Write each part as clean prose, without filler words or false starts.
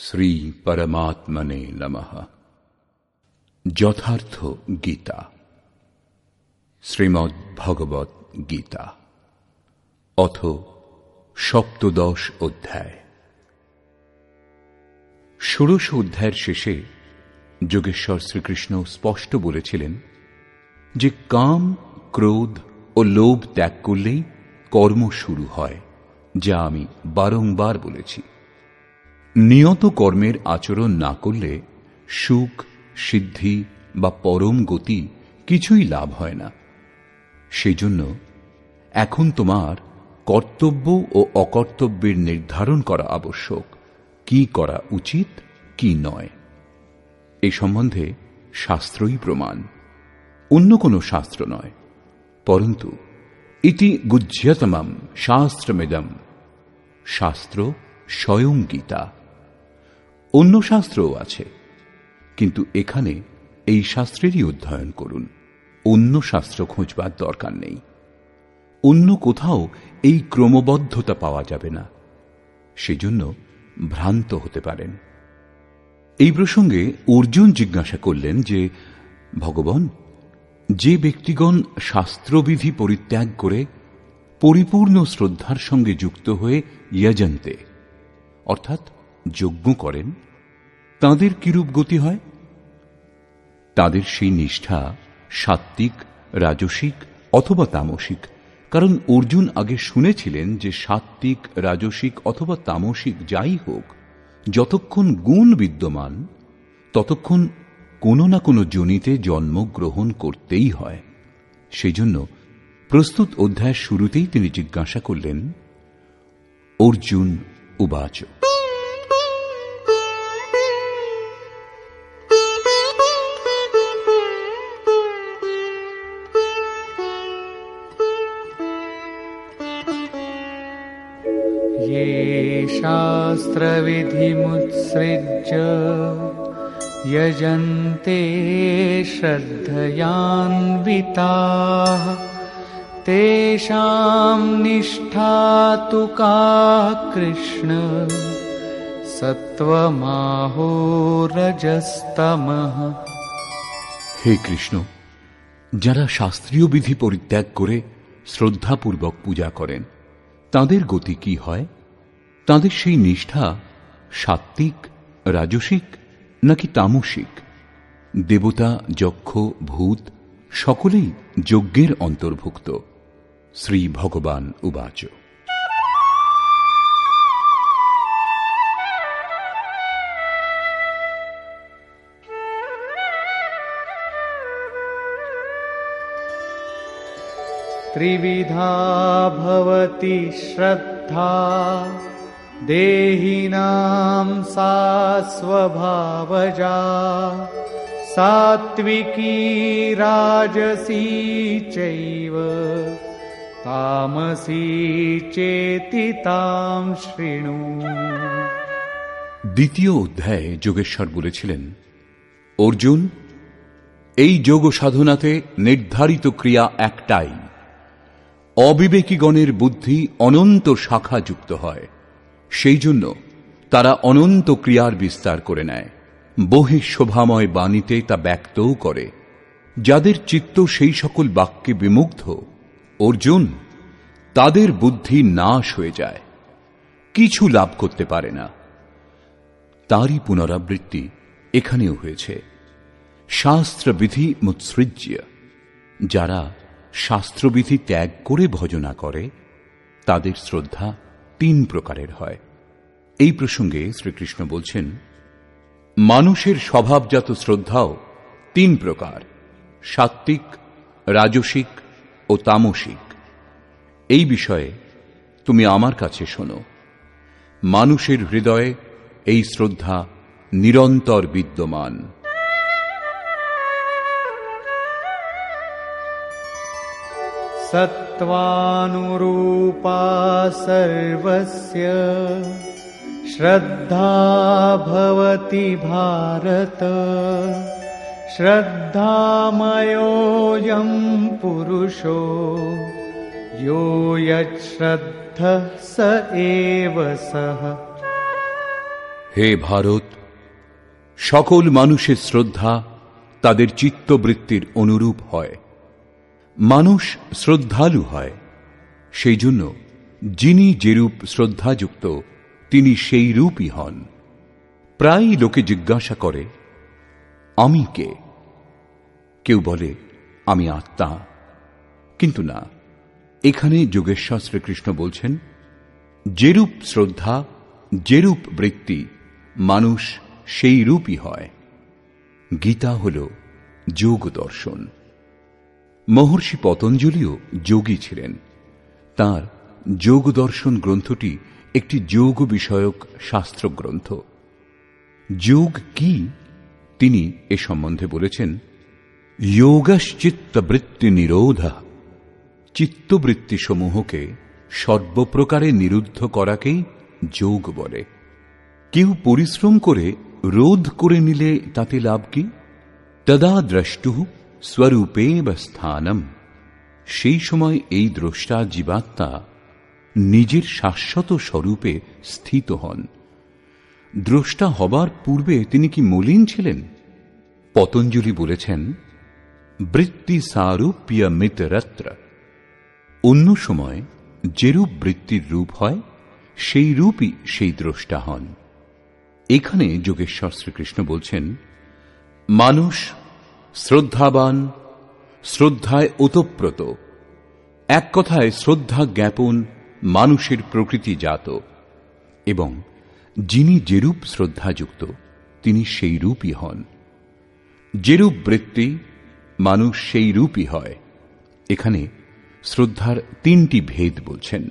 শ্রী পরমাত্মনে নমঃ। যথার্থ গীতা, শ্রীমদ্ ভগবত গীতা, অথ সপ্তদশ অধ্যায়। ষোড়শ অধ্যায়ের শেষে যোগেশ্বর শ্রীকৃষ্ণ স্পষ্ট বলেছিলেন যে কাম, ক্রোধ ও লোভ ত্যাগ করলেই কর্ম শুরু হয়, যা আমি বারংবার বলেছি। নিয়ত কর্মের আচরণ না করলে সুখ, সিদ্ধি বা পরম গতি কিছুই লাভ হয় না। সেই জন্য এখন তোমার কর্তব্য ও অকর্তব্যের নির্ধারণ করা আবশ্যক, কি করা উচিত কি নয়। এই সম্বন্ধে শাস্ত্রই প্রমাণ, অন্য কোনো শাস্ত্র নয়। পরন্তু ইতি গুহ্যতমম শাস্ত্রমিদম, শাস্ত্র স্বয়ং গীতা। অন্য শাস্ত্রও আছে, কিন্তু এখানে এই শাস্ত্রেরই অধ্যয়ন করুন। অন্য শাস্ত্র খোঁজবার দরকার নেই। অন্য কোথাও এই ক্রমবদ্ধতা পাওয়া যাবে না, সেজন্য ভ্রান্ত হতে পারেন। এই প্রসঙ্গে অর্জুন জিজ্ঞাসা করলেন যে, ভগবান, যে ব্যক্তিগণ শাস্ত্রবিধি পরিত্যাগ করে পরিপূর্ণ শ্রদ্ধার সঙ্গে যুক্ত হয়ে যজন্তে অর্থাৎ যজ্ঞ করেন, তাঁদের কিরূপ গতি হয়? তাদের সেই নিষ্ঠা সাত্ত্বিক, রাজসিক অথবা তামসিক। কারণ অর্জুন আগে শুনেছিলেন যে সাত্ত্বিক, রাজসিক অথবা তামসিক যাই হোক, যতক্ষণ গুণ বিদ্যমান ততক্ষণ কোনো না কোনো যোনিতে জন্মগ্রহণ করতেই হয়। সেই জন্য প্রস্তুত অধ্যায়ের শুরুতেই তিনি জিজ্ঞাসা করলেন, অর্জুন উবাচ, ये शास्त्रविधिमुत्सृज्य यजन्ते श्रद्धयान्विताः तेषां निष्ठा तु का कृष्ण सत्त्वमाहो रजस्तमः। হে কৃষ্ণ, যারা শাস্ত্রীয় বিধি পরিত্যাগ করে শ্রদ্ধাপূর্বক পূজা করেন, তাদের গতি কি হয়? তাদের সেই নিষ্ঠা সাত্ত্বিক, রাজসিক নাকি তামসিক? দেবতা, যক্ষ, ভূত সকলেই যজ্ঞের অন্তর্ভুক্ত। শ্রী ভগবান উবাচ, त्रिविधा भवति श्रद्धा देहिनां सा स्वभावजा सात्विकी राजसी चैव तामसी चेति तां शृणु। দ্বিতীয় অধ্যায়ে যোগেশ্বর বলেছিলেন, অর্জুন, এই যোগ সাধনাতে নির্ধারিত ক্রিয়া একটাই। অবিবেকীগণের বুদ্ধি অনন্ত শাখা যুক্ত হয়, সেই জন্য তারা অনন্ত ক্রিয়ার বিস্তার করে নেয়। বহিঃশোভাময় বাণীতে তা ব্যক্তও করে। যাদের চিত্ত সেই সকল বাক্যে বিমুগ্ধ, অর্জুন, তাদের বুদ্ধি নাশ হয়ে যায়, কিছু লাভ করতে পারে না। তারই পুনরাবৃত্তি এখানেও হয়েছে। শাস্ত্রবিধি মুৎসৃজ্য, যারা শাস্ত্রবিধি ত্যাগ করে ভজনা করে, তাদের শ্রদ্ধা তিন প্রকারের হয়। এই প্রসঙ্গে শ্রীকৃষ্ণ বলছেন, মানুষের স্বভাবজাত শ্রদ্ধাও তিন প্রকার, সাত্ত্বিক, রাজসিক ও তামসিক। এই বিষয়ে তুমি আমার কাছে শোনো। মানুষের হৃদয়ে এই শ্রদ্ধা নিরন্তর বিদ্যমান। सत्त्वानुरूपा सर्वस्य श्रद्धा भवति भारत श्रद्धामयोऽयं पुरुषो यो यच्छ्रद्धः स एव सः। হে ভারত, সকল মানুষের শ্রদ্ধা তাদের চিত্তবৃত্তির অনুরূপ হয়। মানুষ শ্রদ্ধালু হয়, সেই জন্য যিনি যেরূপ শ্রদ্ধাযুক্ত তিনি সেই রূপই হন। প্রায় লোকে জিজ্ঞাসা করে, আমি কে? কেউ বলে, আমি আত্মা। কিন্তু না, এখানে যোগেশ্বর শ্রীকৃষ্ণ বলছেন, যেরূপ শ্রদ্ধা, যেরূপ বৃত্তি, মানুষ সেই রূপই হয়। গীতা হল যোগ দর্শন। মহর্ষি পতঞ্জলিও যোগী ছিলেন। তাঁর যোগ দর্শন গ্রন্থটি একটি যোগ বিষয়ক শাস্ত্র গ্রন্থ। যোগ কি তিনি এ সম্বন্ধে বলেছেন, যোগশ্চিত্তবৃত্তি নিরোধ, চিত্তবৃত্তি সমূহকে সর্বপ্রকারে নিরুদ্ধ করাকেই যোগ বলে। কেউ পরিশ্রম করে রোধ করে নিলে তাতে লাভ কি? তদা দ্রষ্টুঃ স্বরূপেব স্থানম, সেই সময় এই দ্রষ্টা জীবাত্মা নিজের শাশ্বত স্বরূপে স্থিত হন। দ্রষ্টা হবার পূর্বে তিনি কি মলিন ছিলেন? পতঞ্জলি বলেছেন, বৃত্তি সারূপ্যমিতরত্র, অন্য সময় যেরূপ বৃত্তির রূপ হয় সেই রূপই সেই দ্রষ্টা হন। এখানে যোগেশ্বর শ্রীকৃষ্ণ বলছেন, মানুষ শ্রদ্ধাবান, শ্রদ্ধায় ওতপ্রোত। এক কথায় শ্রদ্ধা জ্ঞাপন মানুষের প্রকৃতিজাত, এবং যিনি যেরূপ শ্রদ্ধাযুক্ত তিনি সেই রূপই হন। যেরূপ বৃত্তি, মানুষ সেই রূপই হয়। এখানে শ্রদ্ধার তিনটি ভেদ বলছেন।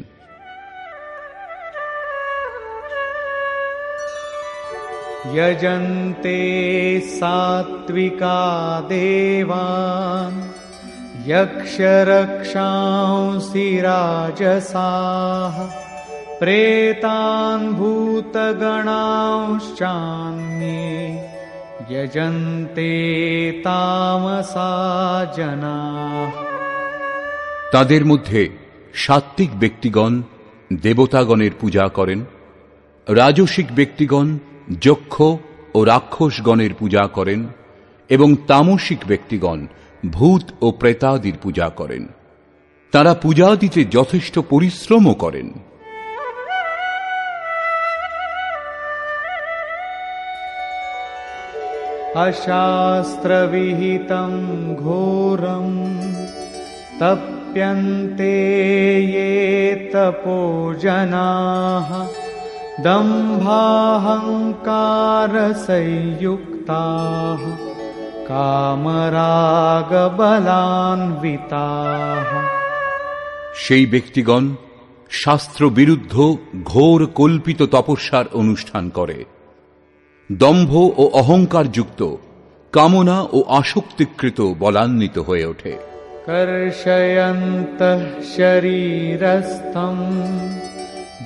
यजन्ते सात्विका देवान् यक्षरक्षांसि राजसाः प्रेतान् भूतगणांश्चान्ये यजन्ते तामसा जनाः। তাদের মধ্যে সাত্ত্বিক ব্যক্তিগণ দেবতাগণের পূজা করেন, রাজসিক ব্যক্তিগণ যক্ষ ও রাক্ষসগণের পূজা করেন, এবং তামসিক ব্যক্তিগণ ভূত ও প্রেতাদির পূজা করেন। তারা পূজা দিতে যথেষ্ট পরিশ্রমও করেন। अशास्त्रविहितं घोरं तप्यन्ते ये तपो जनाः दम्भाहङ्कारसंयुक्ताः कामरागबलान्विताः। সেই ব্যক্তিগণ শাস্ত্র বিরুদ্ধ ঘোর কল্পিত তপস্যার অনুষ্ঠান করে, দম্ভ ও অহংকার যুক্ত, কামনা ও আসক্তিকৃত বলান্বিত হয়ে ওঠে। कर्षयन्तः शरीरस्थं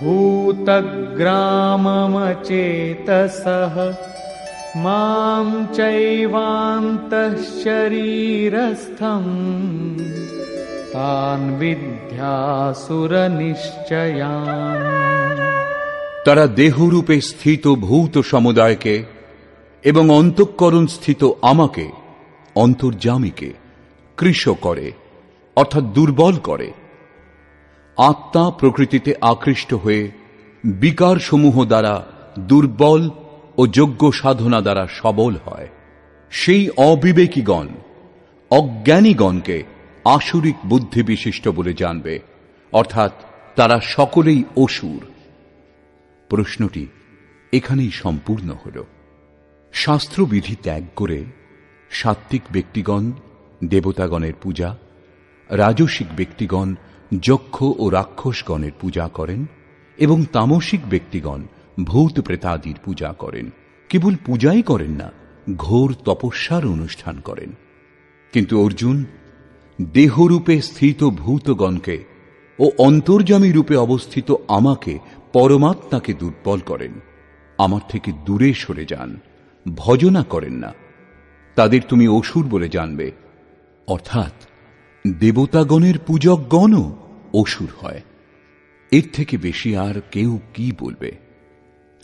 भूतग्राममचेतसः मां चैवान्तः शरीरस्थं तान् विद्यासुरनिश्चयान्। তারা দেহরূপে স্থিত ভূত সমুদায়কে এবং অন্তঃকরণ স্থিত আমাকে, অন্তর্যামীকে কৃশ করে, অর্থাৎ দুর্বল করে। আত্মা প্রকৃতিতে আকৃষ্ট হয়ে বিকার সমূহ দ্বারা দুর্বল ও যোগ্য সাধনা দ্বারা সবল হয়। সেই অবিবেকীগণ অজ্ঞানীগণকে আসুরিক বুদ্ধি বিশিষ্ট বলে জানবে, অর্থাৎ তারা সকলেই অসুর। প্রশ্নটি এখানেই সম্পূর্ণ হল। শাস্ত্রবিধি ত্যাগ করে সাত্ত্বিক ব্যক্তিগণ দেবতাগণের পূজা, রাজসিক ব্যক্তিগণ যক্ষ ও রাক্ষসগণের পূজা করেন, এবং তামসিক ব্যক্তিগণ ভূত প্রেতাদির পূজা করেন। কেবল পূজাই করেন না, ঘোর তপস্যার অনুষ্ঠান করেন। কিন্তু অর্জুন দেহরূপে স্থিত ভূতগণকে ও অন্তর্যামী রূপে অবস্থিত আমাকে, পরমাত্মাকে দুর্বল করেন। আমার থেকে দূরে সরে যান, ভজনা করেন না। তাদের তুমি অসুর বলে জানবে, অর্থাৎ দেবতাগণের পূজকগণও অসুর হয়। এর থেকে বেশি আর কেউ কি বলবে?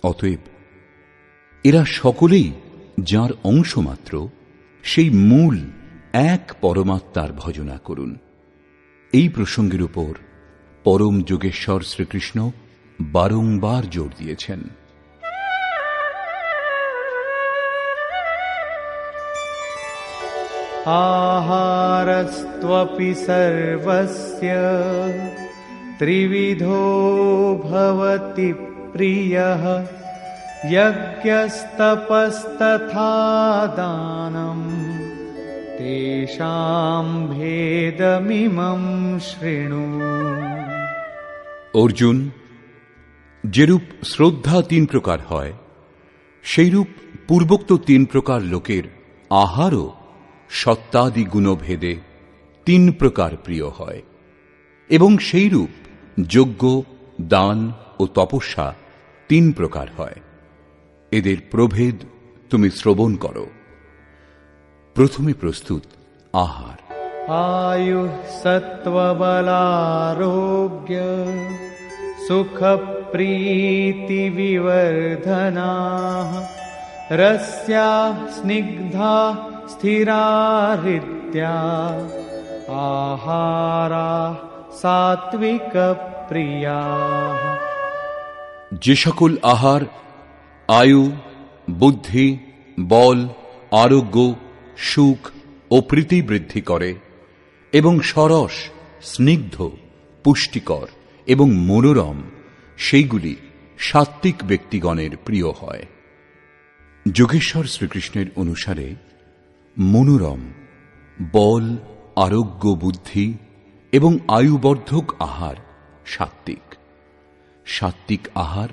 অতএব এরা সকলেই যার অংশ মাত্র, সেই মূল এক পরমাত্মার ভজনা করুন। এই প্রসঙ্গের উপর পরম যোগেশ্বর শ্রীকৃষ্ণ বারংবার জোর দিয়েছেন। आहारस्त्वपि सर्वस्य त्रिविधो भवति प्रियः यज्ञस्तपस्तथा दानम् तेषां भेदमिमं शृणु। অর্জুন, যেরূপ শ্রদ্ধা 3 প্রকার হয়, সেইরূপ পূর্বোক্ত 3 প্রকার লোকের আহারও সত্তাদি গুণভেদে 3 প্রকার প্রিয় হয়, এবং সেইরূপ যজ্ঞ, দান ও তপস্যা 3 প্রকার হয়। এদের প্রভেদ তুমি শ্রবণ করো। প্রথমে প্রস্তুত আহার। आयुः सत्त्वबलारोग्य सुखप्रीतिविवर्धनाः रस्याः स्निग्धा स्थिरा हृद्या आहाराः सात्विकप्रियाः। যে সকল আহার আয়ু, বুদ্ধি, বল, আরোগ্য, সুখ ও প্রীতি বৃদ্ধি করে এবং সরস, স্নিগ্ধ, পুষ্টিকর এবং মনোরম, সেইগুলি সাত্ত্বিক ব্যক্তিগণের প্রিয় হয়। যোগেশ্বর শ্রীকৃষ্ণের অনুসারে মনোরম, বল, আরোগ্য, বুদ্ধি এবং আয়ুবর্ধক আহার সাত্ত্বিক। সাত্ত্বিক আহার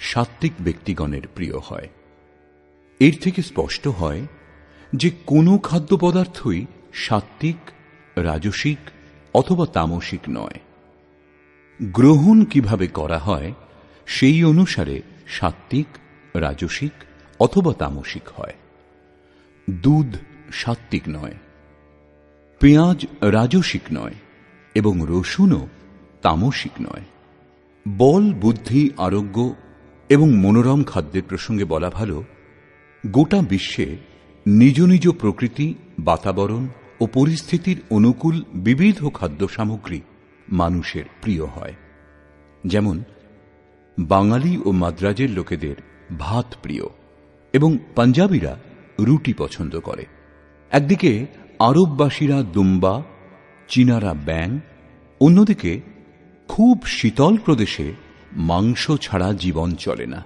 সাত্ত্বিক ব্যক্তিগণের প্রিয় হয়। এর থেকে স্পষ্ট হয় যে কোনো খাদ্য পদার্থই সাত্ত্বিক, রাজসিক অথবা তামসিক নয়। গ্রহণ কিভাবে করা হয় সেই অনুসারে সাত্ত্বিক, রাজসিক অথবা তামসিক হয়। দুধ সাত্ত্বিক নয়, পেঁয়াজ রাজসিক নয় এবং রসুনও তামসিক নয়। বল, বুদ্ধি, আরোগ্য এবং মনোরম খাদ্যের প্রসঙ্গে বলা ভালো, গোটা বিশ্বে নিজ নিজ প্রকৃতি, বাতাবরণ ও পরিস্থিতির অনুকূল বিবিধ খাদ্য সামগ্রী মানুষের প্রিয় হয়। যেমন বাঙালি ও মাদ্রাজের লোকেদের ভাত প্রিয় এবং পাঞ্জাবিরা রুটি পছন্দ করে। একদিকে আরববাসীরা দুম্বা, চীনারা ব্যাং, অন্যদিকে খুব শীতল প্রদেশে মাংস ছাড়া জীবন চলে না।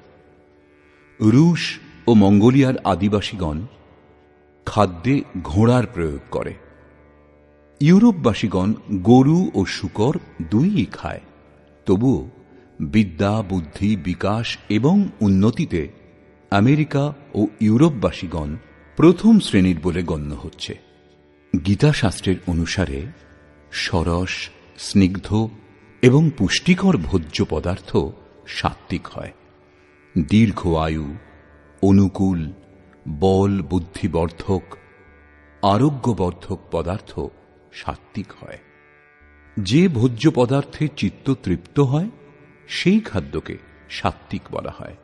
রুশ ও মঙ্গোলিয়ার আদিবাসীগণ খাদ্যে ঘোড়ার প্রয়োগ করে। ইউরোপবাসীগণ গরু ও শূকর দুইই খায়। তবুও বিদ্যা, বুদ্ধি, বিকাশ এবং উন্নতিতে আমেরিকা ও ইউরোপবাসীগণ প্রথম শ্রেণীর বলে গণ্য হচ্ছে। গীতাশাস্ত্রের অনুসারে সরস, স্নিগ্ধ এবং পুষ্টিকর ভোজ্য পদার্থ সাত্ত্বিক হয়। দীর্ঘ আয়ু, অনুকূল, বল, বুদ্ধিবর্ধক, আরোগ্যবর্ধক পদার্থ সাত্ত্বিক হয়। যে ভোজ্য পদার্থে চিত্ত তৃপ্ত হয় সেই খাদ্যকে সাত্ত্বিক বলা হয়।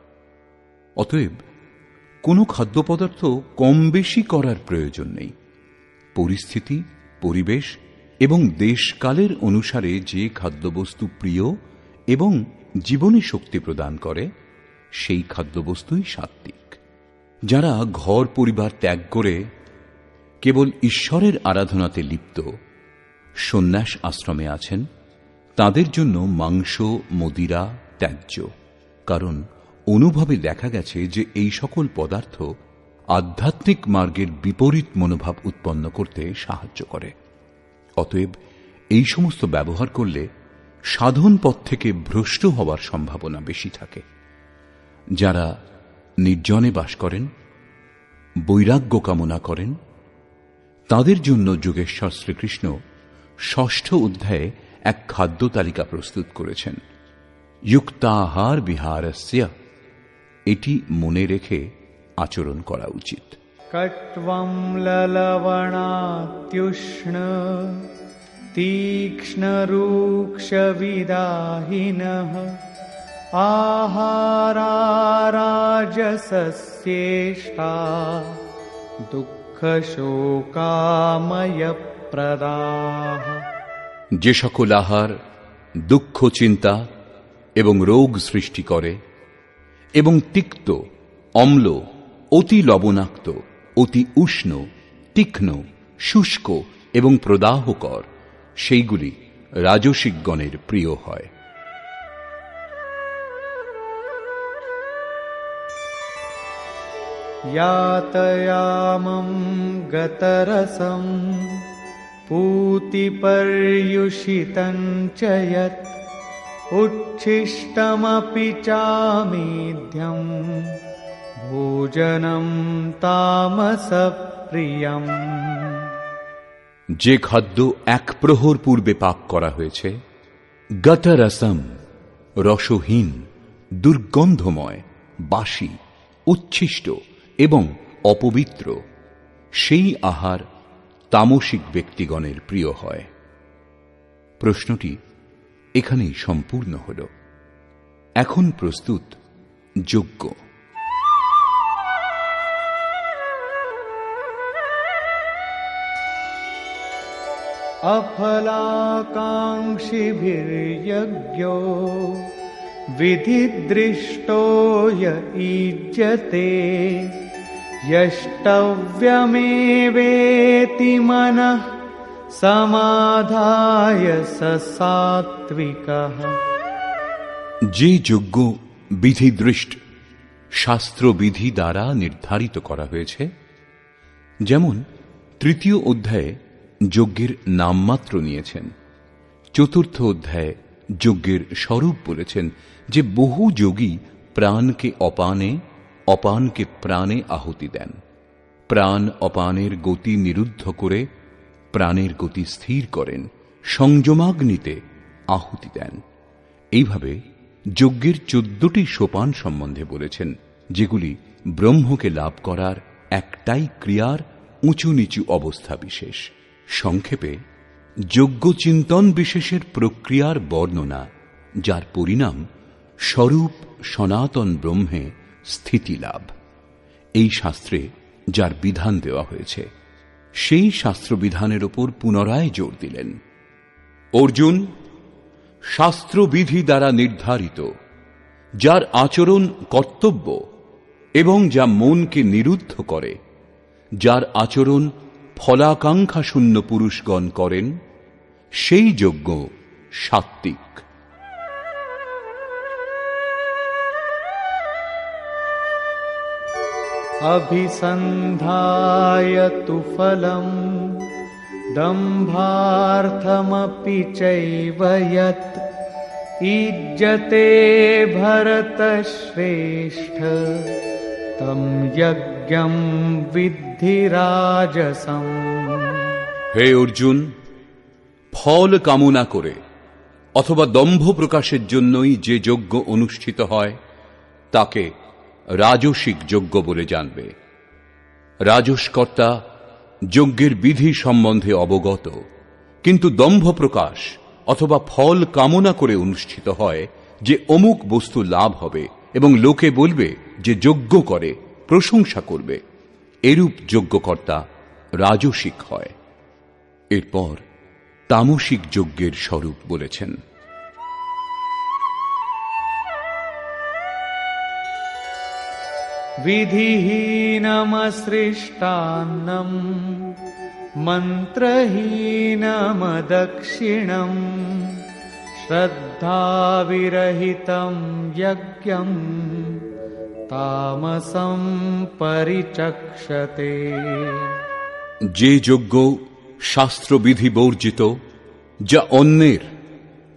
অতএব কোনো খাদ্য পদার্থ কম বেশি করার প্রয়োজন নেই। পরিস্থিতি, পরিবেশ এবং দেশকালের অনুসারে যে খাদ্যবস্তু প্রিয় এবং জীবনে শক্তি প্রদান করে সেই খাদ্যবস্তুই সাত্ত্বিক। যারা ঘর পরিবার ত্যাগ করে কেবল ঈশ্বরের আরাধনাতে লিপ্ত, সন্ন্যাস আশ্রমে আছেন, তাদের জন্য মাংস, মদিরা ত্যায্য। কারণ অনুভবে দেখা গেছে যে এই সকল পদার্থ আধ্যাত্মিক মার্গের বিপরীত মনোভাব উৎপন্ন করতে সাহায্য করে। অতএব এই সমস্ত ব্যবহার করলে সাধন পথ থেকে ভ্রষ্ট হওয়ার সম্ভাবনা বেশি থাকে। যারা নির্জনে বাস করেন, বৈরাগ্য কামনা করেন, তাদের জন্য যোগেশ্বর শ্রীকৃষ্ণ ৬ষ্ঠ অধ্যায়ে এক খাদ্য তালিকা প্রস্তুত করেছেন। যুক্তাহার বিহারস্য, এটি মনে রেখে আচরণ করা উচিত। কট্বম ললবণাত্युष्ण तीक्ष्ण रूक्ष विदाहिनः आहारा राजसस्य यस्येष्टा दुःखशोकामयप्रदाः। যে সকল আহার দুঃখ, চিন্তা এবং রোগ সৃষ্টি করে এবং তিক্ত, অম্ল, অতি লবণাক্ত, অতি উষ্ণ, তীক্ষ্ণ, শুষ্ক এবং প্রদাহকর, সেইগুলি রাজসিকগণের প্রিয় হয়। यातयामं गतरसं पूतिपर्युषितं च यत् उच्छिष्टमपि चामेध्यं भोजनं तामसप्रियम्। যে খাদ্য এক প্রহর পূর্বে পাক করা হয়েছে, গতরসম, রসহীন, দুর্গন্ধময়, বাসি, উচ্ছিষ্ট এবং অপবিত্র, সেই আহার তামসিক ব্যক্তিগণের প্রিয় হয়। প্রশ্নটি এখানেই সম্পূর্ণ হল। এখন প্রস্তুত যজ্ঞ। अफलाकाङ्क्षिभिर्यज्ञो विधिदृष्टो य ईज्यते यष्टव्यमेवेति मनः समाधाय स सात्विकः। যে যজ্ঞ বিধিদৃষ্ট, শাস্ত্রবিধি দ্বারা নির্ধারিত করা হয়েছে, যেমন তৃতীয় অধ্যায়ে যজ্ঞের নামমাত্র নিয়েছেন, চতুর্থ অধ্যায়ে যজ্ঞের স্বরূপ বলেছেন যে বহু যোগী প্রাণকে অপানে, অপানকে প্রাণে আহুতি দেন, প্রাণ অপানের গতি নিরুদ্ধ করে প্রাণের গতি স্থির করেন, সংযমাগ্নিতে আহুতি দেন। এইভাবে যজ্ঞের 14টি সোপান সম্বন্ধে বলেছেন, যেগুলি ব্রহ্মকে লাভ করার একটাই ক্রিয়ার উঁচু নিচু অবস্থা বিশেষ। সংক্ষেপে যজ্ঞ চিন্তন বিশেষের প্রক্রিয়ার বর্ণনা, যার পরিণাম স্বরূপ সনাতন ব্রহ্মে স্থিতি লাভ। এই শাস্ত্রে যার বিধান দেওয়া হয়েছে, সেই শাস্ত্রবিধানের ওপর পুনরায় জোর দিলেন। অর্জুন, শাস্ত্রবিধি দ্বারা নির্ধারিত, যার আচরণ কর্তব্য এবং যা মনকে নিরুদ্ধ করে, যার আচরণ ফলাকাঙ্ক্ষা শূন্য পুরুষগণ করেন, সেই যজ্ঞ সাত্ত্বিক। अभिसन्धाय तु फलं दम्भार्थमपि चैव यत् ईज्यते भरतश्रेष्ठ तं यज्ञं विद्धि राजसम्। হে অর্জুন, ফল কামনা করে অথবা দম্ভ প্রকাশের জন্যই যে যজ্ঞ অনুষ্ঠিত হয়, তাকে রাজসিক যজ্ঞ বলে জানবে। রাজসকর্তা যজ্ঞের বিধি সম্বন্ধে অবগত, কিন্তু দম্ভ প্রকাশ অথবা ফল কামনা করে অনুষ্ঠিত হয় যে অমুক বস্তু লাভ হবে এবং লোকে বলবে যে যজ্ঞ করে, প্রশংসা করবে, এরূপ যজ্ঞকর্তা রাজসিক হয়। এরপর তামসিক যজ্ঞের স্বরূপ বলেছেন। विधिहीनमसृष्टान्नं मन्त्रहीनमदक्षिणं श्रद्धाविरहितं यज्ञं तामसं परिचक्षते। যে যজ্ঞ শাস্ত্রবিধি বর্জিত, যা অন্যের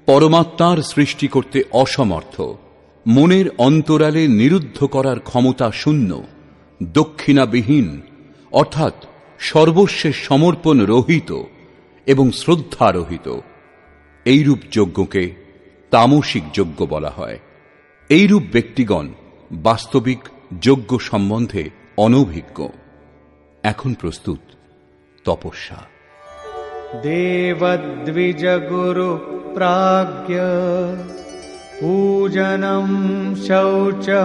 পরমাত্মার সৃষ্টি করতে অসমর্থ, মনের অন্তরালে নিরুদ্ধ করার ক্ষমতা শূন্য, দক্ষিণাবিহীন অর্থাৎ সর্বস্বের সমর্পণ রহিত এবং শ্রদ্ধারহিত, এইরূপ যজ্ঞকে তামসিক যজ্ঞ বলা হয়। এইরূপ ব্যক্তিগণ বাস্তবিক যজ্ঞ সম্বন্ধে অনভিজ্ঞ। এখন প্রস্তুত তপস্যা। देवद्विजगुरु प्राज्ञ पूजनं शौचमार्जवम्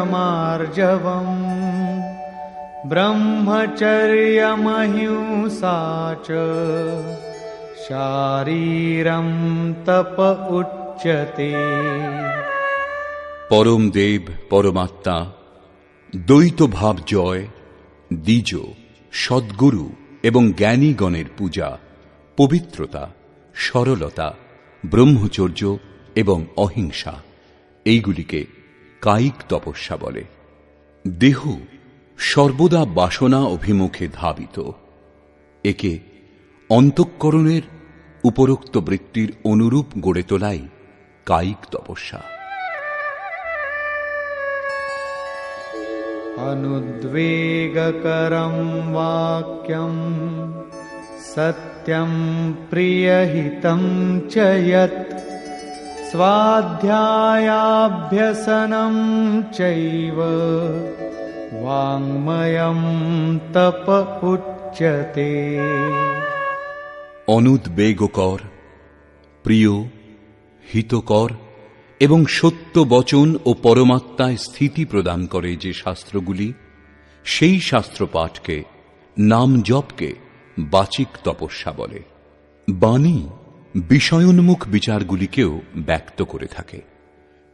ब्रह्मचर्यमहिंसा च शारीरं तप उच्यते। পরম দেব পরমাত্মা, দ্বৈত ভাব জয়, দ্বিজ, সদ্গুরু এবং জ্ঞানীগণের পূজা, পবিত্রতা, সরলতা, ব্রহ্মচর্য এবং অহিংসা, এইগুলিকে কায়িক তপস্যা বলে। দেহ সর্বদা বাসনা অভিমুখে ধাবিত। একে অন্তঃকরণের উপরোক্ত বৃত্তির অনুরূপ গড়ে তোলাই কায়িক তপস্যা। अनुद्वेगकरं वाक्यं सत्यं प्रियहितं च यत् स्वाध्यायाभ्यसनं चैव वाङ्मयं तप उच्यते। অনুদ্বেগকর, প্রিয়, হিতকর এবং সত্য বচন ও পরমাত্মায় স্থিতি প্রদান করে যে শাস্ত্রগুলি, সেই শাস্ত্র পাঠকে, নাম জপকে বাচিক তপস্যা বলে। বাণী বিষয়োন্মুখ বিচারগুলিকেও ব্যক্ত করে থাকে।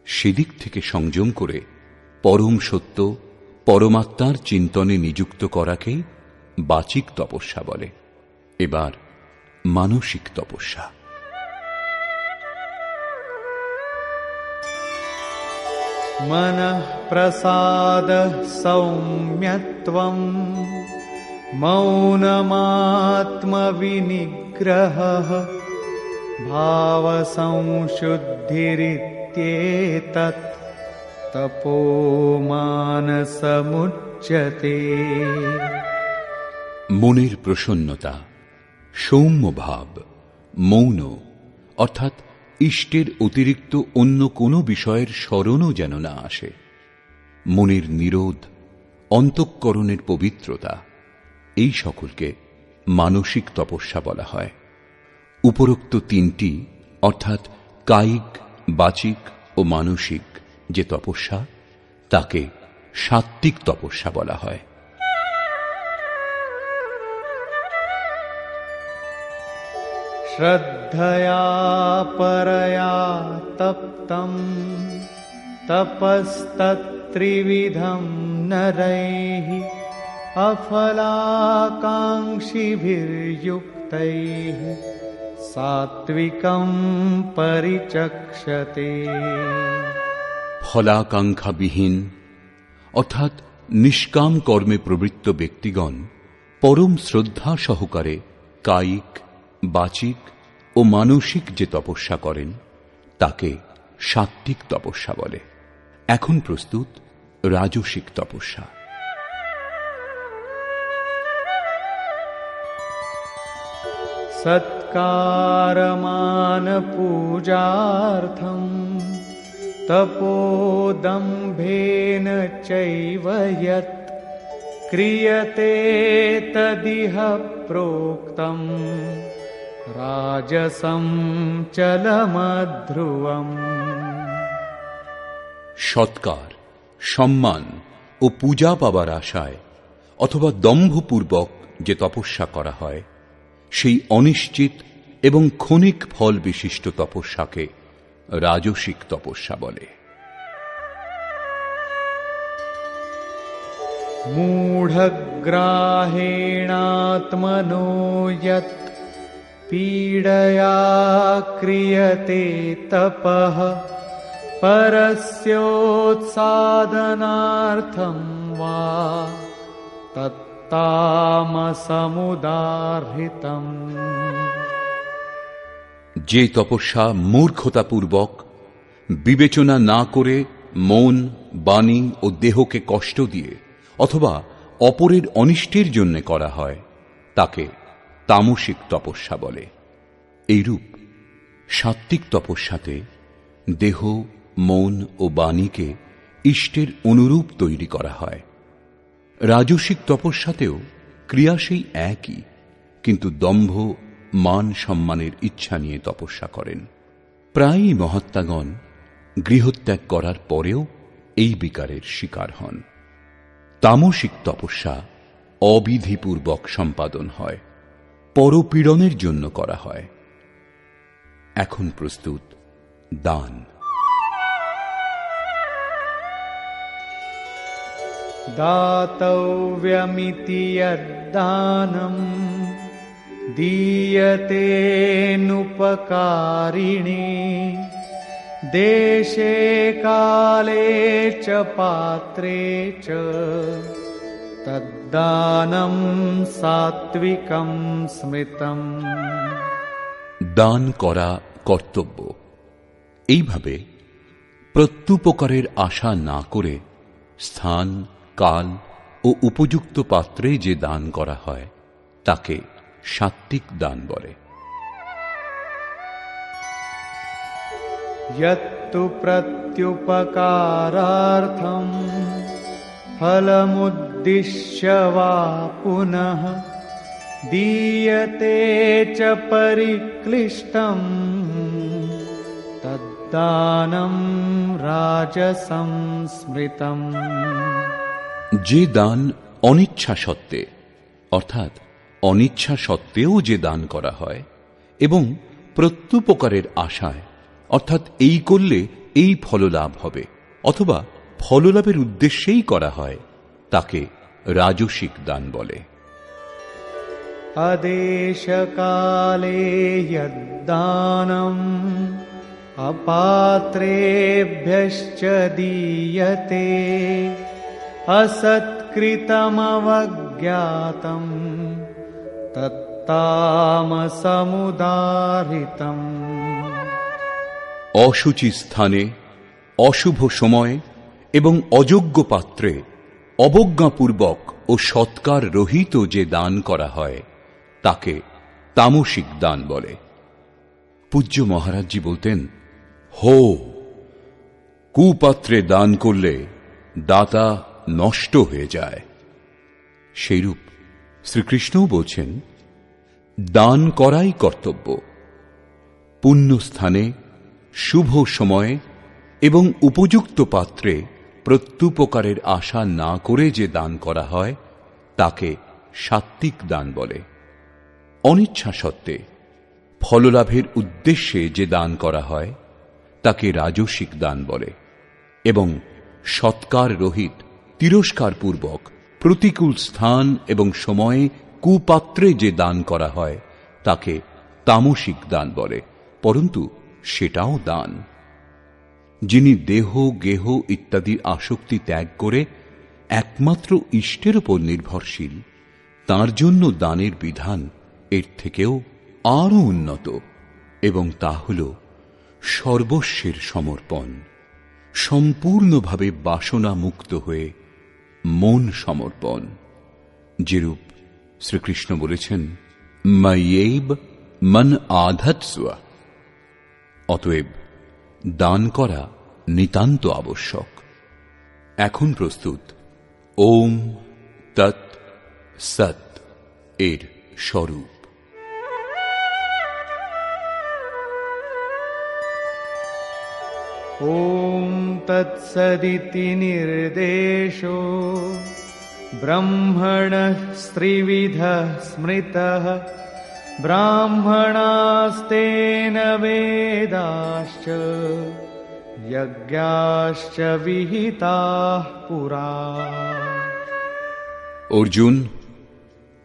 সেদিক থেকে সংযম করে পরম সত্য পরমাত্মার চিন্তনে নিযুক্ত করাকে বাচিক তপস্যা বলে। এবার মানসিক তপস্যা। मनः प्रसादः सौम्यत्वं मौनमात्मविनिग्रहः भावसंशुद्धिरित्येतत् तपो मानसमुच्यते। মনের প্রসন্নতা, সৌম্য ভাব, মৌন অর্থাৎ ইষ্টের অতিরিক্ত অন্য কোনো বিষয়ের স্মরণও যেন না আসে, মনের নিরোধ, অন্তঃকরণের পবিত্রতা, এই সকলকে মানসিক তপস্যা বলা হয়। উপরোক্ত তিনটি অর্থাৎ কায়িক, বাচিক ও মানসিক যে তপস্যা, তাকে সাত্ত্বিক তপস্যা বলা হয়। श्रद्धया परया तप्तं तपस्तत्त्रिविधं नरैः अफलाकाङ्क्षिभिर्युक्तैः सात्विकं परिचक्षते। ফলাকাঙ্ক্ষাবিহীন অর্থাৎ নিষ্কাম কর্মে প্রবৃত্ত ব্যক্তিগণ পরম শ্রদ্ধা সহকারে কায়িক, বাচিক ও মানসিক যে তপস্যা করেন, তাকে সাত্ত্বিক তপস্যা বলে। এখন প্রস্তুত রাজসিক তপস্যা। सत्कारमान पूजार्थं तपोदम्भेन चैव यत् क्रियते तदिह प्रोक्तं राजसं चलमध्रुवम्। সৎকার, সম্মান ও পূজা পাবার আশায় অথবা দম্ভপূর্বক যে তপস্যা করা হয়, সেই অনিশ্চিত এবং ক্ষণিক ফল বিশিষ্ট তপস্যাকে রাজসিক তপস্যা বলে। मूढग्राहेणात्मनो यत् पीडया क्रियते तपः परस्योत्सादनार्थं वा तत्तामसमुदाहृतम्। যে তপস্যা মূর্খতাপূর্বক বিবেচনা না করে মন, বাণী ও দেহকে কষ্ট দিয়ে অথবা অপরের অনিষ্টের জন্য করা হয়, তাকে তামসিক তপস্যা বলে। এইরূপ সাত্ত্বিক তপস্যাতে দেহ, মন ও বাণীকে ইষ্টের অনুরূপ তৈরি করা হয়। রাজসিক তপস্যাতেও ক্রিয়া সেই একই, কিন্তু দম্ভ, মান সম্মানের ইচ্ছা নিয়ে তপস্যা করেন। প্রায়ই মহাত্মাগণ গৃহত্যাগ করার পরেও এই বিকারের শিকার হন। তামসিক তপস্যা অবিধিপূর্বক সম্পাদন হয়, পরপীড়নের জন্য করা হয়। এখন প্রস্তুত দান। दातव्यमिति यद्दानम् दीयतेऽनुपकारिणे देशे काले च पात्रे च तद्दानं सात्विकं स्मृतम्। দান করা কর্তব্য। এইভাবে প্রত্যুপকারের আশা না করে স্থান, কাল ও উপযুক্ত পাত্রে যে দান করা হয় তাকে সাত্ত্বিক দান বলে। यत्तु प्रत्युपकारार्थं फलमुद्दिश्य वा पुनः दीयते च परिक्लिष्टं तद्दानं राजसं स्मृतम्। যে দান অনিচ্ছা সত্ত্বে, অর্থাৎ অনিচ্ছা সত্ত্বেও যে দান করা হয় এবং প্রত্যুপকারের আশায়, অর্থাৎ এই করলে এই ফললাভ হবে অথবা ফললাভের উদ্দেশ্যেই করা হয়, তাকে রাজসিক দান বলে। अदेशकाले यद्दानम् अपात्रेभ्यश्च दीयते असत्कृतमवज्ञातम् तत्तामसमुदाहृतम्। অশুচি স্থানে, অশুভ সময়ে এবং অযোগ্য পাত্রে অবজ্ঞাপূর্বক ও সৎকার রহিত যে দান করা হয় তাকে তামসিক দান বলে। পূজ্য মহারাজজি বলতেন, হো, কুপাত্রে দান করলে দাতা নষ্ট হয়ে যায়। সেইরূপ শ্রীকৃষ্ণও বলছেন, দান করাই কর্তব্য। পুণ্যস্থানে, শুভ সময়ে এবং উপযুক্ত পাত্রে প্রত্যুপকারের আশা না করে যে দান করা হয় তাকে সাত্ত্বিক দান বলে। অনিচ্ছা সত্ত্বে ফললাভের উদ্দেশ্যে যে দান করা হয় তাকে রাজসিক দান বলে এবং সৎকার রহিত, তিরস্কারপূর্বক, প্রতিকূল স্থান এবং সময়ে কুপাত্রে যে দান করা হয় তাকে তামসিক দান বলে। পরন্তু সেটাও দান। যিনি দেহ, গেহ ইত্যাদির আসক্তি ত্যাগ করে একমাত্র ইষ্টের উপর নির্ভরশীল, তার জন্য দানের বিধান এর থেকেও আরো উন্নত, এবং তা হল সর্বস্বের সমর্পণ, সম্পূর্ণভাবে বাসনা মুক্ত হয়ে মন সমর্পণ। যেরূপ শ্রীকৃষ্ণ বলেছেন, ময়্যেব মন আধৎস্ব। অতএব দান করা নিতান্ত আবশ্যক। এখন প্রস্তুত ওম তৎ সৎ এর স্বরূপ। ॐ तत्सदिति निर्देशो ब्रह्मणः स्त्रिविधः स्मृतः ब्राह्मणास्तेन वेदाश्च यज्ञाश्च विहिताः पुरा। অর্জুন,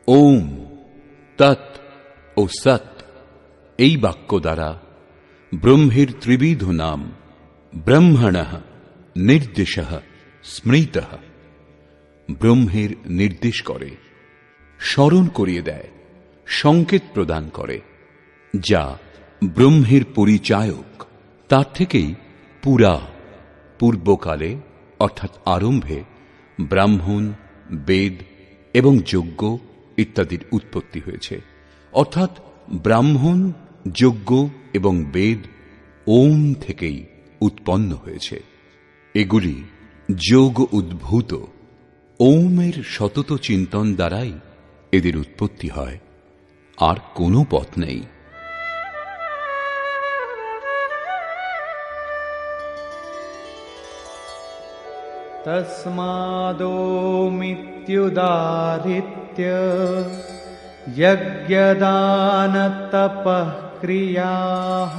ওম তৎ ও সৎ এই বাক্য দ্বারা ব্রহ্মের ত্রিবিধ নাম ব্রহ্মণঃ নির্দেশঃ স্মৃতঃ, ব্রহ্মের নির্দেশ করে, স্মরণ করিয়ে দেয়, সংকেত প্রদান করে, যা ব্রহ্মের পরিচায়ক, তার থেকেই পুরা, পূর্বকালে অর্থাৎ আরম্ভে ব্রাহ্মণ, বেদ এবং যজ্ঞ ইত্যাদির উৎপত্তি হয়েছে। অর্থাৎ ব্রাহ্মণ, যজ্ঞ এবং বেদ ওম থেকেই উৎপন্ন হয়েছে। এগুলি যোগ উদ্ভূত। ওমের সতত চিন্তন দ্বারাই এদের উৎপত্তি হয়, আর কোনো পথ নেই। तस्मादोमित्युदाहृत्य यज्ञदानतपः क्रियाः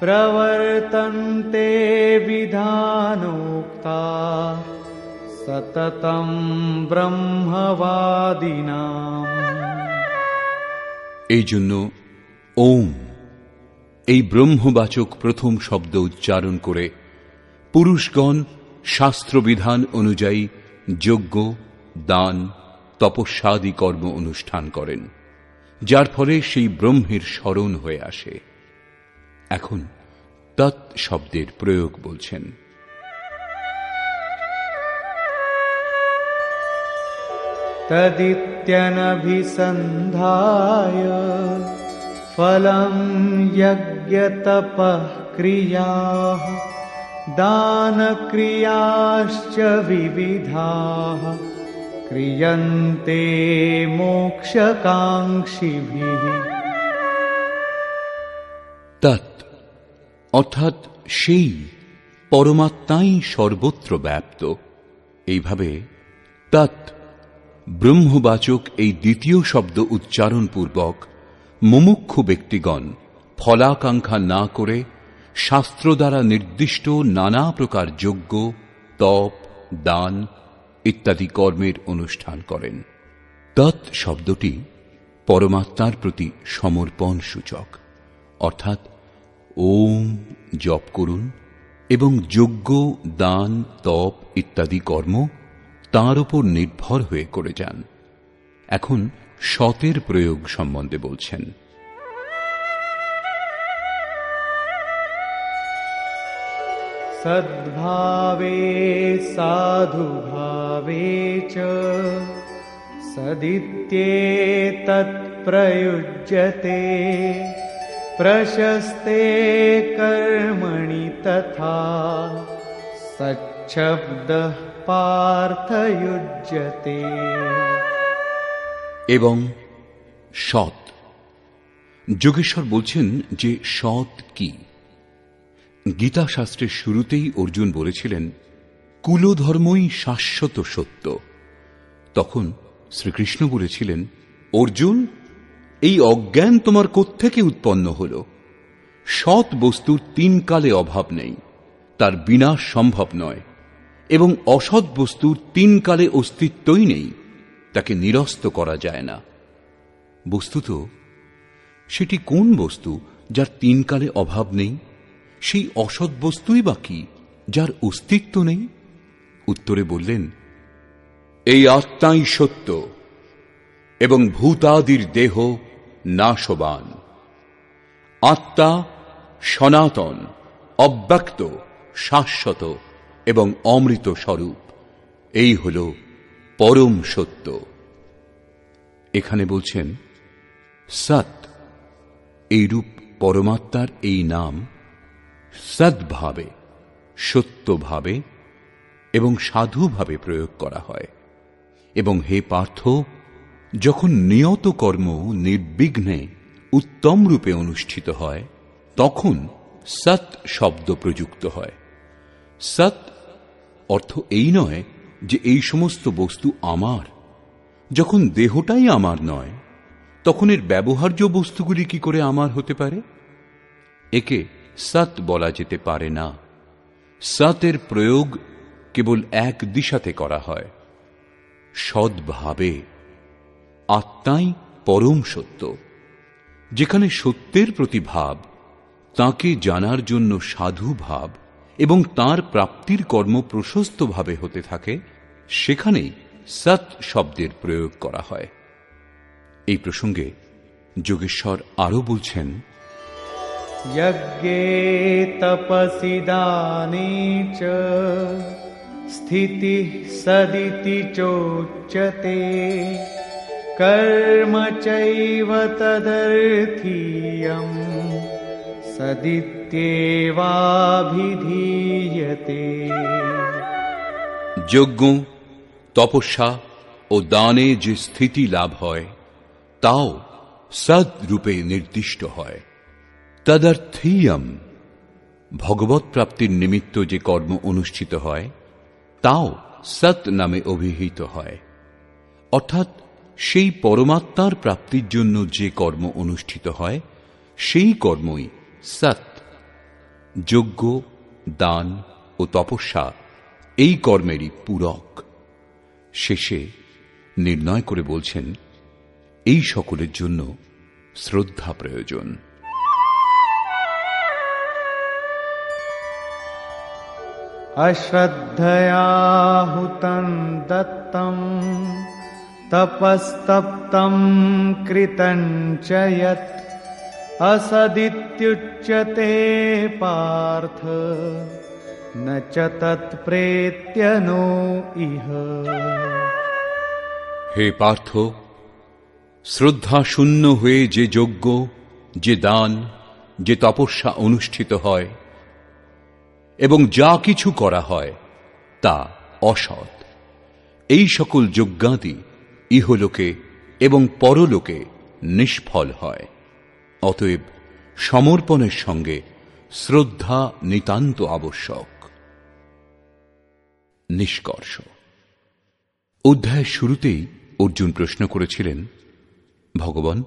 प्रवर्तन्ते विधानोक्ता सततं ब्रह्मवादिनाम्। এই জন্য ওম এই ব্রহ্মবাচক প্রথম শব্দ উচ্চারণ করে পুরুষগণ শাস্ত্রবিধান অনুযায়ী যজ্ঞ, দান, তপস্যাদি কর্ম অনুষ্ঠান করেন, যার ফলে সেই ব্রহ্মের স্মরণ হয়ে আসে। এখন তৎ শব্দের প্রয়োগ বলছেন। तदित्यनभिसन्धाय फलं यज्ञतपः क्रियाः दानक्रियाश्च विविधाः क्रियन्ते मोक्षकाङ्क्षिभिः। তৎ অর্থাৎ সেই পরমাত্মাই সর্বত্র ব্যাপ্ত। এইভাবে তৎ ব্রহ্মবাচক এই দ্বিতীয় শব্দ উচ্চারণ পূর্বক মুমুক্ষু ব্যক্তিগণ ফলাকাঙ্ক্ষা না করে শাস্ত্র দ্বারা নির্দিষ্ট নানা প্রকার যজ্ঞ, তপ, দান ইত্যাদি কর্মের অনুষ্ঠান করেন। তৎ শব্দটি পরমাত্মার প্রতি সমর্পণ সূচক, অর্থাৎ ওম জপ করুন এবং যজ্ঞ, দান, তপ ইত্যাদি কর্ম তাঁর উপর নির্ভর হয়ে করে যান। এখন সতের প্রয়োগ সম্বন্ধে বলছেন। सद्भावे साधुभावे च सदित्येतत्प्रयुज्यते प्रशस्ते कर्मणि तथा सच्छब्दः पार्थयुज्यते। এবং সৎ। যোগেশ্বর বলছেন যে সৎ কি। গীতা শাস্ত্রের শুরুতেই অর্জুন বলেছিলেন কুলধর্মই শাশ্বত সত্য। তখন শ্রীকৃষ্ণ বলেছিলেন, অর্জুন, এই অজ্ঞান তোমার কোত্থেকে উৎপন্ন হল? সৎ বস্তুর তিন কালে অভাব নেই, তার বিনাশ সম্ভব নয়, এবং অসৎ বস্তুর তিন কালে অস্তিত্বই নেই, তাকে নিরস্ত করা যায় না। বস্তুত সেটি কোন বস্তু যার তিন কালে অভাব নেই? সেই অসৎ বস্তুই বা কি যার অস্তিত্ব নেই? উত্তরে বললেন, এই আত্মাই সত্য এবং ভূতাদির দেহ নাশবান। আত্মা সনাতন, অব্যক্ত, শাশ্বত এবং অমৃত স্বরূপ। এই হল পরম সত্য। এখানে বলছেন সৎ। এইরূপ পরমাত্মার এই নাম সদ্ভাবে, সত্যভাবে এবং সাধুভাবে প্রয়োগ করা হয়। এবং হে পার্থ, যখন নিয়ত কর্ম নির্বিঘ্নে উত্তম রূপে অনুষ্ঠিত হয়, তখন সৎ শব্দ প্রযুক্ত হয়। সৎ অর্থ এই নয় যে এই সমস্ত বস্তু আমার। যখন দেহটাই আমার নয়, তখন এর ব্যবহার্য বস্তুগুলি কি করে আমার হতে পারে? একে সৎ বলা যেতে পারে না। সতের প্রয়োগ কেবল এক দিশাতে করা হয়, সদ্ভাবে। আত্মাই পরম সত্য। যেখানে সত্যের প্রতি ভাব, তাঁকে জানার জন্য সাধু ভাব এবং তাঁর প্রাপ্তির কর্ম প্রশস্তভাবে হতে থাকে, সেখানেই সৎ শব্দের প্রয়োগ করা হয়। এই প্রসঙ্গে যোগেশ্বর আরও বলছেন, यज्ञे तपसि दाने च स्थितिः सदिति चोच्यते कर्म चैव तदर्थीयम् सदित्येवाभिधीयते। যজ্ঞ, তপস্যা ও দানে যে স্থিতি লাভ হয়, তাও সদ রূপে নির্দিষ্ট হয়। তদর্থীয়ম, ভগবৎ প্রাপ্তির নিমিত্ত যে কর্ম অনুষ্ঠিত হয়, তাও সৎ নামে অভিহিত হয়। অর্থাৎ সেই পরমাত্মার প্রাপ্তির জন্য যে কর্ম অনুষ্ঠিত হয় সেই কর্মই সৎ। যজ্ঞ, দান ও তপস্যা এই কর্মেরই পূরক। শেষে নির্ণয় করে বলছেন, এই সকলের জন্য শ্রদ্ধা প্রয়োজন। अश्रद्धया हुतं दत्तं तपस्तप्तं कृतं च यत् असदित्युच्यते पार्थ न च तत्प्रेत्य नो इह। হে পার্থ, শ্রদ্ধা শূন্য হয়ে যে যজ্ঞ, যে দান, যে তপস্যা অনুষ্ঠিত হয় এবং যা কিছু করা হয় তা অসৎ। এই সকল যজ্ঞাদি ইহলোকে এবং পরলোকে নিষ্ফল হয়। অতএব সমর্পণের সঙ্গে শ্রদ্ধা নিতান্ত আবশ্যক। নিষ্কর্ষ। অধ্যায়ের শুরুতেই অর্জুন প্রশ্ন করেছিলেন, ভগবান,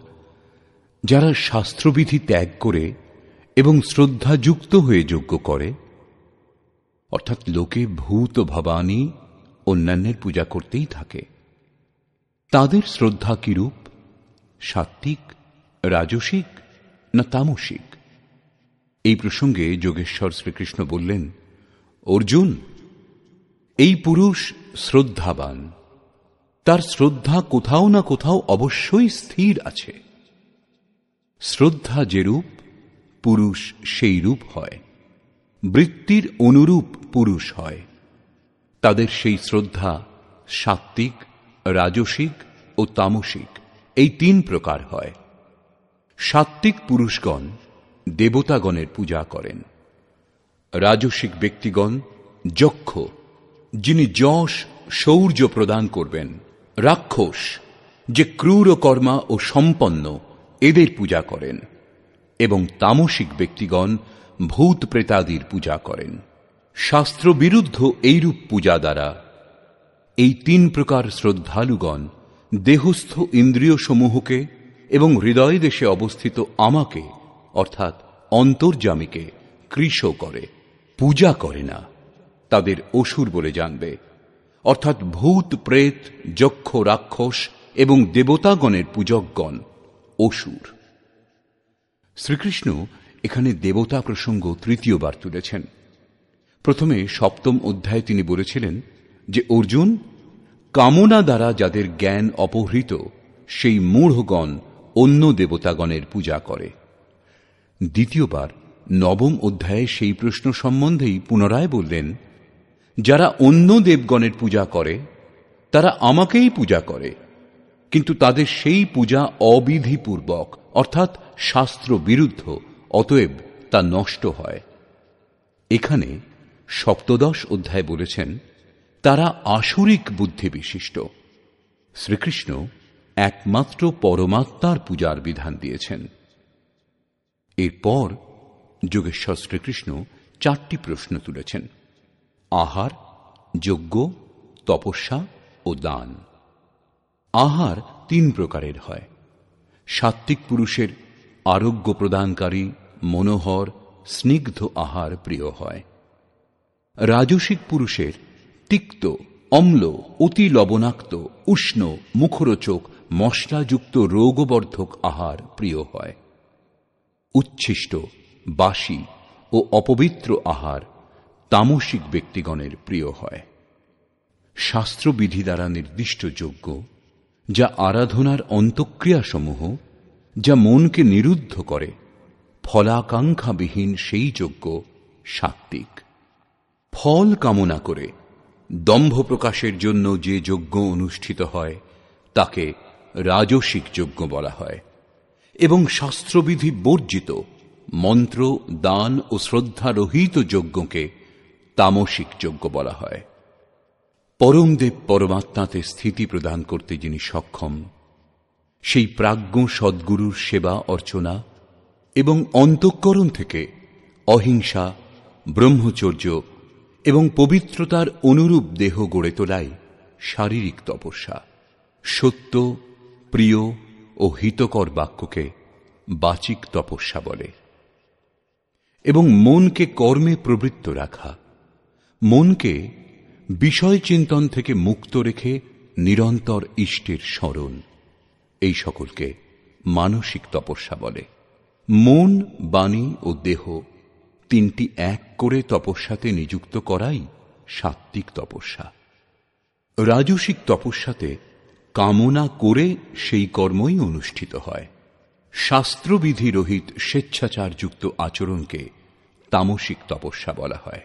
যারা শাস্ত্রবিধি ত্যাগ করে এবং শ্রদ্ধাযুক্ত হয়ে যজ্ঞ করে, অর্থাৎ লোকে ভূত ভবানী অন্যান্যের পূজা করতেই থাকে, তাদের শ্রদ্ধা কিরূপ? সাত্ত্বিক, রাজসিক না তামসিক? এই প্রসঙ্গে যোগেশ্বর শ্রীকৃষ্ণ বললেন, অর্জুন, এই পুরুষ শ্রদ্ধাবান, তার শ্রদ্ধা কোথাও না কোথাও অবশ্যই স্থির আছে। শ্রদ্ধা যেরূপ, পুরুষ সেই রূপ হয়। বৃত্তির অনুরূপ পুরুষ হয়। তাদের সেই শ্রদ্ধা সাত্ত্বিক, রাজসিক ও তামসিক এই তিন প্রকার হয়। সাত্ত্বিক পুরুষগণ দেবতাগণের পূজা করেন। রাজসিক ব্যক্তিগণ যক্ষ, যিনি যশ শৌর্য প্রদান করবেন। রাক্ষস, যে ক্রূর কর্মা ও সম্পন্ন, এদের পূজা করেন। এবং তামসিক ব্যক্তিগণ ভূত প্রেতাদির পূজা করেন। শাস্ত্র বিরুদ্ধ এইরূপ পূজা দ্বারা এই তিন প্রকার শ্রদ্ধালুগণ দেহস্থ ইন্দ্রিয় সমূহকে এবং হৃদয় দেশে অবস্থিত আমাকে অর্থাৎ অন্তর্যামীকে কৃশ করে, পূজা করে না। তাদের অসুর বলে জানবে, অর্থাৎ ভূত প্রেত, যক্ষ, রাক্ষস এবং দেবতাগণের পূজকগণ অসুর। শ্রীকৃষ্ণ এখানে দেবতা প্রসঙ্গ তৃতীয়বার তুলেছেন। প্রথমে 7ম অধ্যায়ে তিনি বলেছিলেন যে অর্জুন, কামনা দ্বারা যাদের জ্ঞান অপহৃত সেই মূঢ়গণ অন্য দেবতাগণের পূজা করে। দ্বিতীয়বার 9ম অধ্যায়ে সেই প্রশ্ন সম্বন্ধেই পুনরায় বললেন, যারা অন্য দেবগণের পূজা করে তারা আমাকেই পূজা করে, কিন্তু তাদের সেই পূজা অবিধিপূর্বক অর্থাৎ শাস্ত্র বিরুদ্ধ, অতএব তা নষ্ট হয়। এখানে 17ম অধ্যায়ে বলেছেন তারা আসুরিক বুদ্ধি বিশিষ্ট। শ্রীকৃষ্ণ একমাত্র পরমাত্মার পূজার বিধান দিয়েছেন। এরপর যোগেশ্বর শ্রীকৃষ্ণ 4টি প্রশ্ন তুলেছেন: আহার, যজ্ঞ, তপস্যা ও দান। আহার 3 প্রকারের হয়। সাত্ত্বিক পুরুষের আরোগ্য প্রদানকারী, মনোহর, স্নিগ্ধ আহার প্রিয় হয়। রাজসিক পুরুষের তিক্ত, অম্ল, অতি লবণাক্ত, উষ্ণ, মুখরোচক, মশলাযুক্ত রোগবর্ধক আহার প্রিয় হয়। উচ্ছিষ্ট, বাসি ও অপবিত্র আহার তামসিক ব্যক্তিগণের প্রিয় হয়। শাস্ত্রবিধি দ্বারা নির্দিষ্ট যজ্ঞ, যা আরাধনার অন্তঃক্রিয়াসমূহ, যা মনকে নিরুদ্ধ করে, ফলাকাঙ্ক্ষাবিহীন সেই যজ্ঞ সাত্ত্বিক। ফল কামনা করে দম্ভ প্রকাশের জন্য যে যজ্ঞ অনুষ্ঠিত হয় তাকে রাজসিক যজ্ঞ বলা হয়, এবং শাস্ত্রবিধি বর্জিত মন্ত্র, দান ও শ্রদ্ধারহিত যজ্ঞকে তামসিক যজ্ঞ বলা হয়। পরমদেব পরমাত্মাতে স্থিতি প্রদান করতে যিনি সক্ষম, সেই প্রাজ্ঞ সদ্গুরুর সেবা অর্চনা এবং অন্তঃকরণ থেকে অহিংসা, ব্রহ্মচর্য এবং পবিত্রতার অনুরূপ দেহ গড়ে তোলাই শারীরিক তপস্যা। সত্য, প্রিয় ও হিতকর বাক্যকে বাচিক তপস্যা বলে। এবং মনকে কর্মে প্রবৃত্ত রাখা, মনকে বিষয় চিন্তন থেকে মুক্ত রেখে নিরন্তর ইষ্টের স্মরণ, এই সকলকে মানসিক তপস্যা বলে। মন, বাণী ও দেহ তিনটি এক করে তপস্যাতে নিযুক্ত করাই সাত্ত্বিক তপস্যা। রাজসিক তপস্যাতে কামনা করে সেই কর্মই অনুষ্ঠিত হয়। শাস্ত্রবিধি রহিত স্বেচ্ছাচারযুক্ত আচরণকে তামসিক তপস্যা বলা হয়।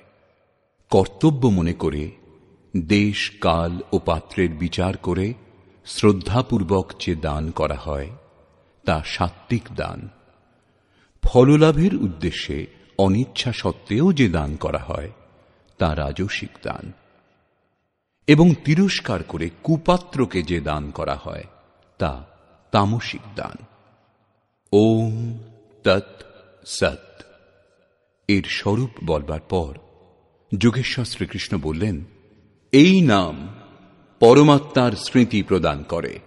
কর্তব্য মনে করে দেশ, কাল ও পাত্রের বিচার করে শ্রদ্ধাপূর্বক যে দান করা হয় তা সাত্ত্বিক দান। ফললাভের উদ্দেশ্যে অনিচ্ছা সত্ত্বেও যে দান করা হয় তা রাজসিক দান। এবং তিরস্কার করে কুপাত্রকে যে দান করা হয় তা তামসিক দান। ওম তৎ সৎ এর স্বরূপ বলবার পর যোগেশ্বর শ্রীকৃষ্ণ বললেন, এই নাম পরমাত্মার স্মৃতি প্রদান করে।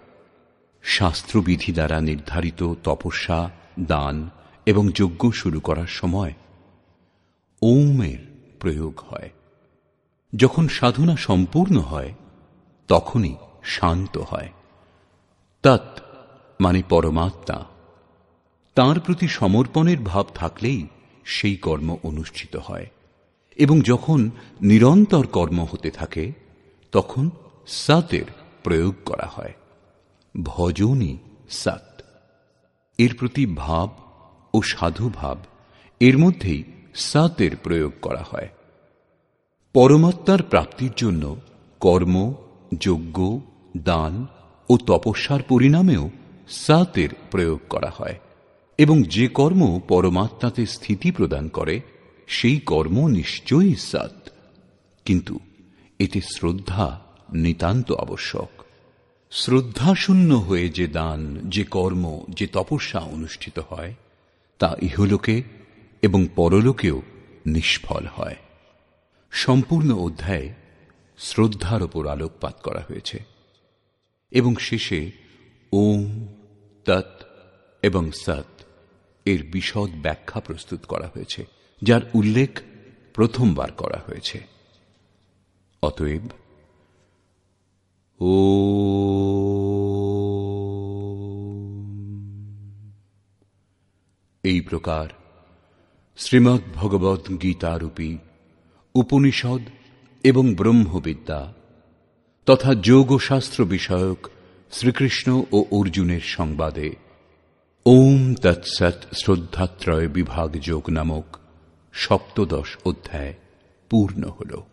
শাস্ত্রবিধি দ্বারা নির্ধারিত তপস্যা, দান এবং যজ্ঞ শুরু করার সময় ওমের প্রয়োগ হয়। যখন সাধনা সম্পূর্ণ হয় তখনই শান্ত হয়। তৎ মানে পরমাত্মা, তাঁর প্রতি সমর্পণের ভাব থাকলেই সেই কর্ম অনুষ্ঠিত হয়। এবং যখন নিরন্তর কর্ম হতে থাকে তখন সতের প্রয়োগ করা হয়। ভজনই সৎ। এর প্রতি ভাব ও সাধুভাব, এর মধ্যেই সতের প্রয়োগ করা হয়। পরমাত্মার প্রাপ্তির জন্য কর্ম, যজ্ঞ, দান ও তপস্যার পরিণামেও সতের প্রয়োগ করা হয়। এবং যে কর্ম পরমাত্মাতে স্থিতি প্রদান করে সেই কর্ম নিশ্চয়ই সৎ, কিন্তু এতে শ্রদ্ধা নিতান্ত আবশ্যক। শ্রদ্ধাশূন্য হয়ে যে দান, যে কর্ম, যে তপস্যা অনুষ্ঠিত হয় তা ইহলোকে এবং পরলোকেও নিষ্ফল হয়। সম্পূর্ণ অধ্যায়ে শ্রদ্ধার ওপর আলোকপাত করা হয়েছে এবং শেষে ওম, তৎ এবং সৎ এর বিশদ ব্যাখ্যা প্রস্তুত করা হয়েছে, যার উল্লেখ প্রথমবার করা হয়েছে। অতএব এই প্রকার শ্রীমদ্ ভগবদ্ গীতারূপী উপনিষদ এবং ব্রহ্মবিদ্যা তথা যোগশাস্ত্র বিষয়ক শ্রীকৃষ্ণ ও অর্জুনের সংবাদে ওম তৎসৎ শ্রদ্ধাত্রয় বিভাগ যোগ নামক ১৭ অধ্যায় পূর্ণ হল।